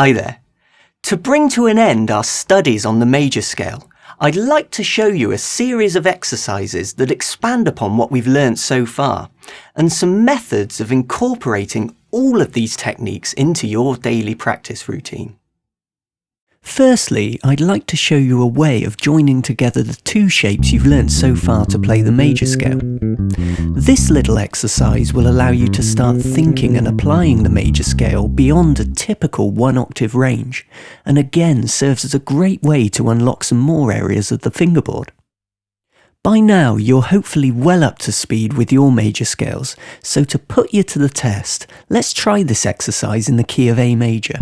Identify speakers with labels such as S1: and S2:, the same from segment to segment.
S1: Hi there. To bring to an end our studies on the major scale, I'd like to show you a series of exercises that expand upon what we've learnt so far, and some methods of incorporating all of these techniques into your daily practice routine. Firstly, I'd like to show you a way of joining together the two shapes you've learnt so far to play the major scale. This little exercise will allow you to start thinking and applying the major scale beyond a typical one-octave range, and again serves as a great way to unlock some more areas of the fingerboard. By now, you're hopefully well up to speed with your major scales, so to put you to the test, let's try this exercise in the key of A major.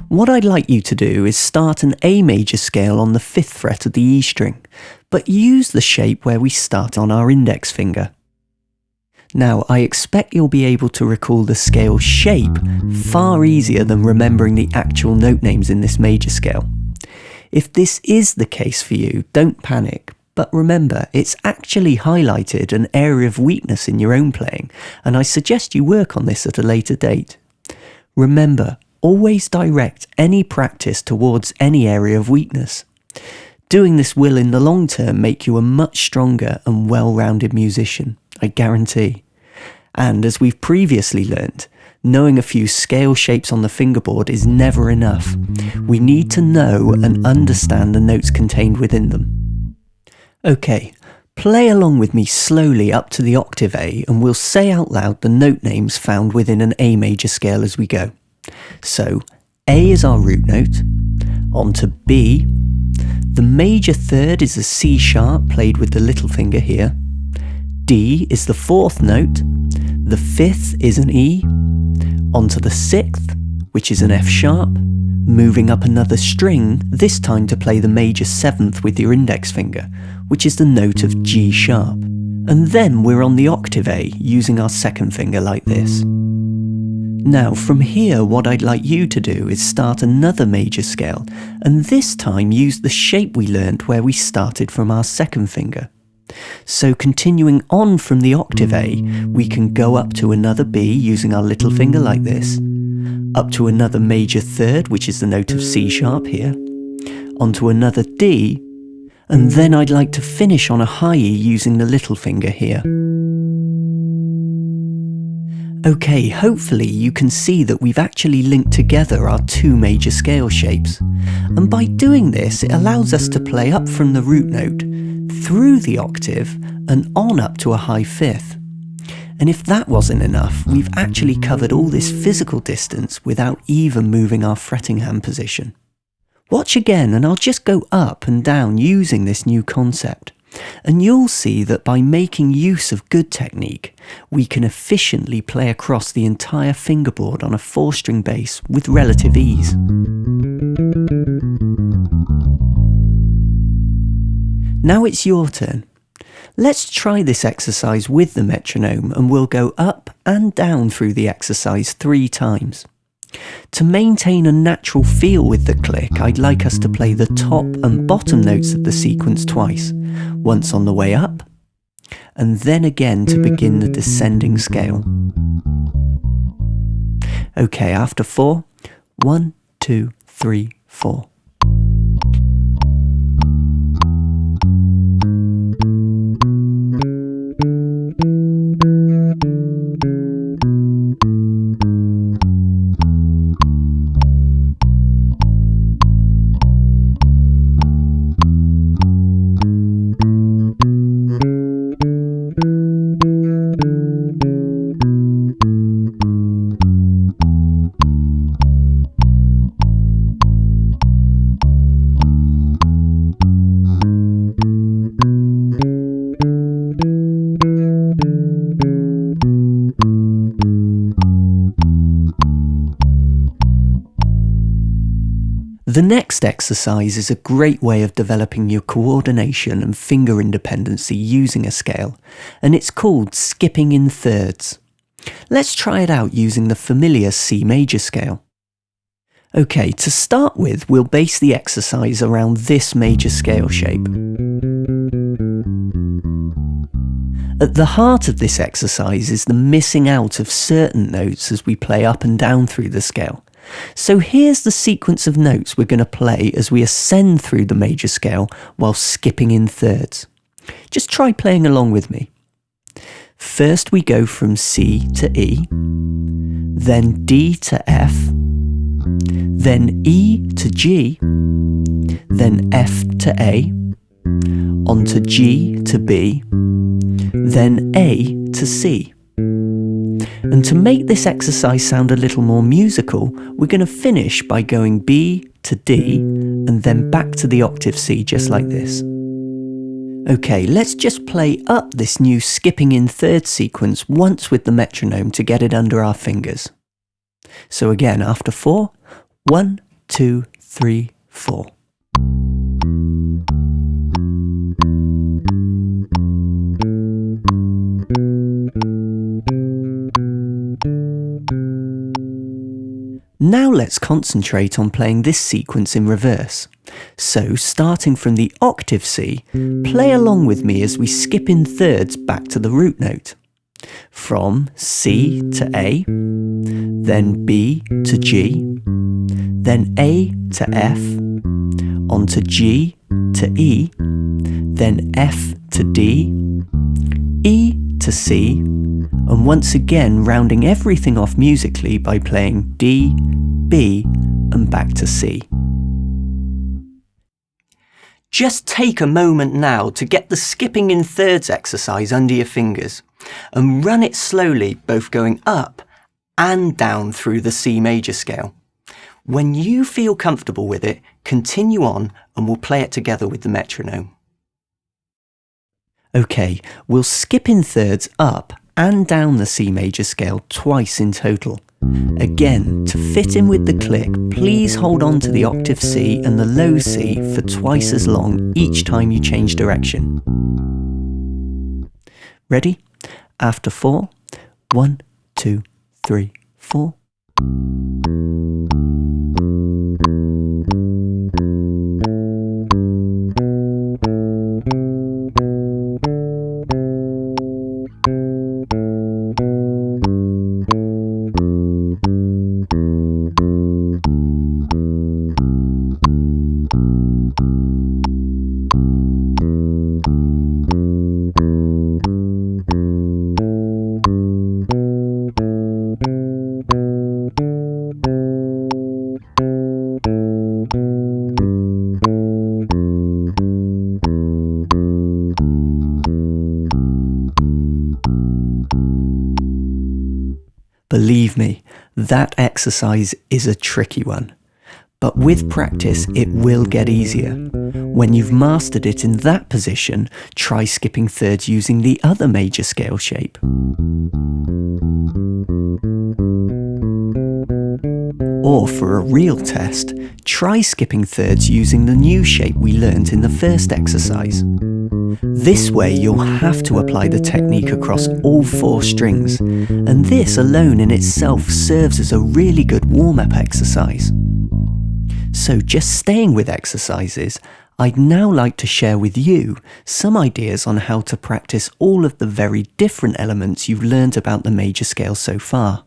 S1: What I'd like you to do is start an A major scale on the 5th fret of the E string, but use the shape where we start on our index finger. Now, I expect you'll be able to recall the scale shape far easier than remembering the actual note names in this major scale. If this is the case for you, don't panic, but remember, it's actually highlighted an area of weakness in your own playing, and I suggest you work on this at a later date. Remember, always direct any practice towards any area of weakness. Doing this will in the long term make you a much stronger and well-rounded musician, I guarantee. And as we've previously learned, knowing a few scale shapes on the fingerboard is never enough. We need to know and understand the notes contained within them. Okay, play along with me slowly up to the octave A, and we'll say out loud the note names found within an A major scale as we go. So, A is our root note, on to B. The major third is a C sharp played with the little finger here. D is the 4th note, the 5th is an E, onto the 6th, which is an F sharp, moving up another string, this time to play the major 7th with your index finger, which is the note of G sharp. And then we're on the octave A, using our 2nd finger like this. Now from here, what I'd like you to do is start another major scale, and this time use the shape we learnt where we started from our 2nd finger. So continuing on from the octave A, we can go up to another B using our little finger like this, up to another major third, which is the note of C sharp here, onto another D, and then I'd like to finish on a high E using the little finger here. Okay, hopefully you can see that we've actually linked together our two major scale shapes, and by doing this it allows us to play up from the root note, through the octave, and on up to a high 5th. And if that wasn't enough, we've actually covered all this physical distance without even moving our fretting hand position. Watch again, and I'll just go up and down using this new concept. And you'll see that by making use of good technique, we can efficiently play across the entire fingerboard on a 4-string bass with relative ease. Now it's your turn. Let's try this exercise with the metronome, and we'll go up and down through the exercise 3 times. To maintain a natural feel with the click, I'd like us to play the top and bottom notes of the sequence twice, once on the way up, and then again to begin the descending scale. Okay, after 4, 1, 2, 3, 4. The next exercise is a great way of developing your coordination and finger independency using a scale, and it's called skipping in thirds. Let's try it out using the familiar C major scale. Okay, to start with, we'll base the exercise around this major scale shape. At the heart of this exercise is the missing out of certain notes as we play up and down through the scale, So here's the sequence of notes we're going to play as we ascend through the major scale while skipping in thirds. Just try playing along with me. First we go from C to E, then D to F, then E to G, then F to A, onto G to B, then A to C. And to make this exercise sound a little more musical, we're going to finish by going B to D and then back to the octave C, just like this. Okay, let's just play up this new skipping in thirds sequence once with the metronome to get it under our fingers. So again, after 4, 1, 2, 3, 4. Now let's concentrate on playing this sequence in reverse. So, starting from the octave C, play along with me as we skip in thirds back to the root note. From C to A, then B to G, then A to F, onto G to E, then F to D, E to C, and once again rounding everything off musically by playing D, B, and back to C. Just take a moment now to get the skipping in thirds exercise under your fingers and run it slowly, both going up and down through the C major scale. When you feel comfortable with it, continue on and we'll play it together with the metronome. Okay, we'll skip in thirds up and down the C major scale twice in total. Again, to fit in with the click, please hold on to the octave C and the low C for twice as long each time you change direction. Ready? After 4, 1, 2, 3, 4. Believe me, that exercise is a tricky one. But with practice, it will get easier. When you've mastered it in that position, try skipping thirds using the other major scale shape. Or for a real test, try skipping thirds using the new shape we learnt in the first exercise. This way you'll have to apply the technique across all 4 strings, and this alone in itself serves as a really good warm-up exercise. So just staying with exercises, I'd now like to share with you some ideas on how to practice all of the very different elements you've learned about the major scale so far.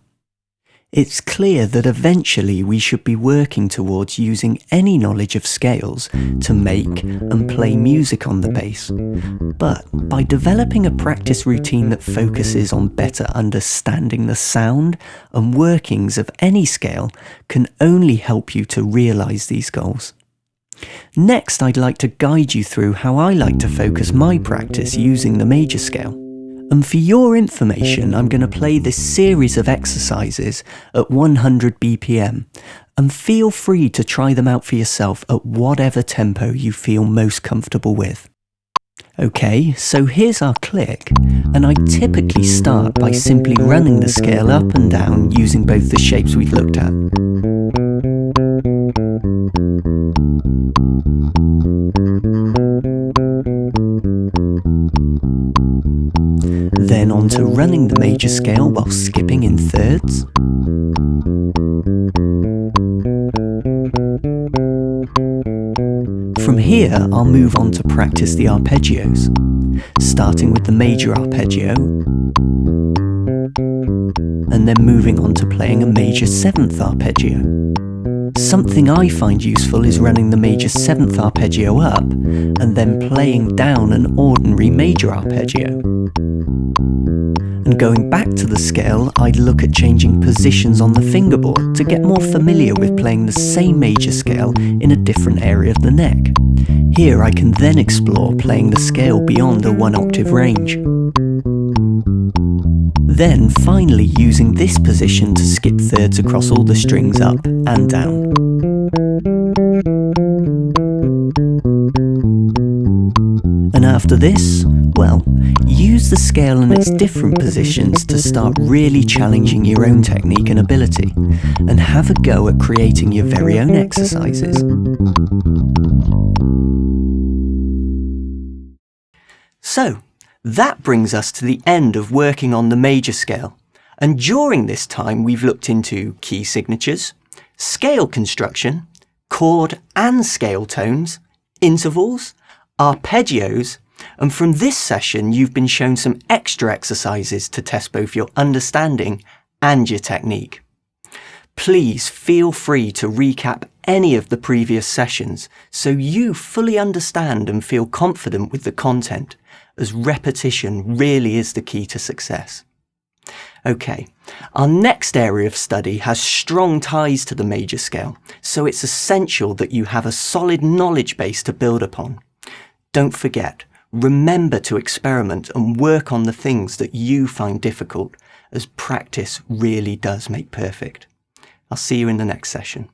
S1: It's clear that eventually we should be working towards using any knowledge of scales to make and play music on the bass. But by developing a practice routine that focuses on better understanding the sound and workings of any scale can only help you to realise these goals. Next, I'd like to guide you through how I like to focus my practice using the major scale. And for your information, I'm going to play this series of exercises at 100 BPM, and feel free to try them out for yourself at whatever tempo you feel most comfortable with. Okay, so here's our click, and I typically start by simply running the scale up and down using both the shapes we've looked at. Then on to running the major scale while skipping in thirds. From here, I'll move on to practice the arpeggios, starting with the major arpeggio, and then moving on to playing a major 7th arpeggio. Something I find useful is running the major 7th arpeggio up and then playing down an ordinary major arpeggio. And going back to the scale, I'd look at changing positions on the fingerboard to get more familiar with playing the same major scale in a different area of the neck. Here I can then explore playing the scale beyond a 1-octave range. Then finally using this position to skip thirds across all the strings up and down. And after this, well, use the scale in its different positions to start really challenging your own technique and ability, and have a go at creating your very own exercises. So, that brings us to the end of working on the major scale, and during this time we've looked into key signatures, scale construction, chord and scale tones, intervals, arpeggios, and from this session you've been shown some extra exercises to test both your understanding and your technique. Please feel free to recap any of the previous sessions so you fully understand and feel confident with the content, as repetition really is the key to success. Okay, our next area of study has strong ties to the major scale, so it's essential that you have a solid knowledge base to build upon. Don't forget, remember to experiment and work on the things that you find difficult, as practice really does make perfect. I'll see you in the next session.